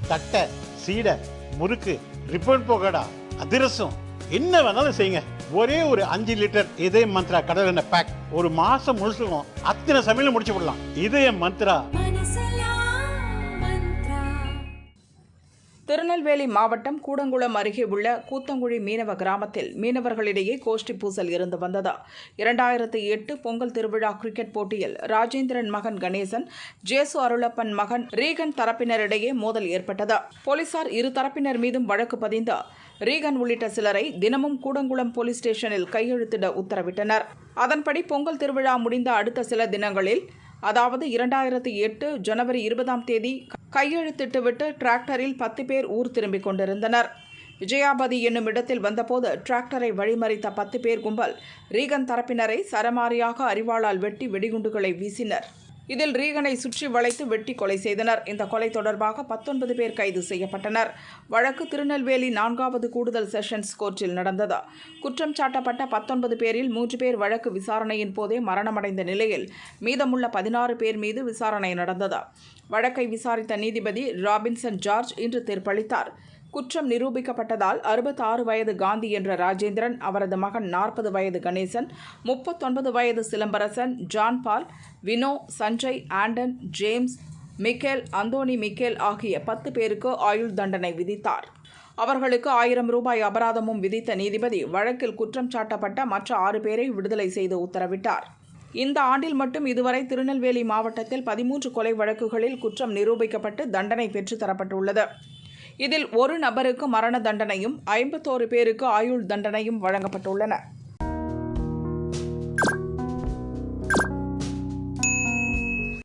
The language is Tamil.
தட்டை, சீடை, முறுக்கு, ரிப்பன் பகோடா, அதிரசம், என்ன வேணாலும் செய்யுங்க. ஒரே ஒரு 5 லிட்டர் இதய மந்த்ரா கடல் எண்ணெய் பேக் ஒரு மாசம் முழுசுக்கும் அத்தனை சமையல முடிச்சு விடலாம். இதய மந்த்ரா. திருநெல்வேலி மாவட்டம் கூடங்குளம் அருகே உள்ள கூத்தங்குழி மீனவ கிராமத்தில் மீனவர்களிடையே கோஷ்டி பூசல் இருந்து வந்தது. 2008 பொங்கல் திருவிழா கிரிக்கெட் போட்டியில் ராஜேந்திரன் மகன் கணேசன், ஜேசு அருளப்பன் மகன் ரீகன் தரப்பினரிடையே மோதல் ஏற்பட்டது. போலீசார் இரு தரப்பினர் மீதும் வழக்கு பதிந்து ரீகன் உள்ளிட்ட சிலரை தினமும் கூடங்குளம் போலீஸ் ஸ்டேஷனில் கையெழுத்திட உத்தரவிட்டனர். அதன்படி பொங்கல் திருவிழா முடிந்த அடுத்த சில தினங்களில், அதாவது 2008 ஜனவரி 20 கையெழுத்திட்டுவிட்டு டிராக்டரில் 10 பேர் ஊர் திரும்பிக் கொண்டிருந்தனர். விஜயாபதி என்னும் இடத்தில் வந்தபோது டிராக்டரை வழிமறித்த 10 பேர் கும்பல் ரீகன் தரப்பினரை சரமாரியாக அரிவாளால் வெட்டி வெடிகுண்டுகளை வீசினர். இதில் ரீகனை சுற்றி வளைத்து வெட்டி கொலை செய்தனர். இந்த கொலை தொடர்பாக 19 பேர் கைது செய்யப்பட்டனர். வழக்கு திருநெல்வேலி 4வது கூடுதல் செஷன்ஸ் கோர்ட்டில் நடந்தது. குற்றம் சாட்டப்பட்ட 19 பேரில் 3 பேர் வழக்கு விசாரணையின் போதே மரணமடைந்த நிலையில் மீதமுள்ள 16 பேர் மீது விசாரணை நடந்தது. வழக்கை விசாரித்த நீதிபதி ராபின்சன் ஜார்ஜ் இன்று தீர்ப்பளித்தார். குற்றம் நிரூபிக்கப்பட்டதால் 66 வயது காந்தி என்ற ராஜேந்திரன், அவரது மகன் 40 வயது கணேசன், 39 வயது Silambarasan, John Paul, Vino, Sanjay, Anton, James, Michael, Anthony Michael ஆகிய 10 பேருக்கு ஆயுள் தண்டனை விதித்தார். அவர்களுக்கு 1000 ரூபாய் அபராதமும் விதித்த நீதிபதி வழக்கில் குற்றம் சாட்டப்பட்ட மற்ற 6 பேரை விடுதலை செய்து உத்தரவிட்டார். இந்த ஆண்டில் மட்டும் இதுவரை திருநெல்வேலி மாவட்டத்தில் 13 கொலை வழக்குகளில் குற்றம் நிரூபிக்கப்பட்டு தண்டனை பெற்றுத்தரப்பட்டுள்ளது. இதில் ஒரு நபருக்கு மரண தண்டனையும் 51 பேருக்கு ஆயுள் தண்டனையும் வழங்கப்பட்டுள்ளன.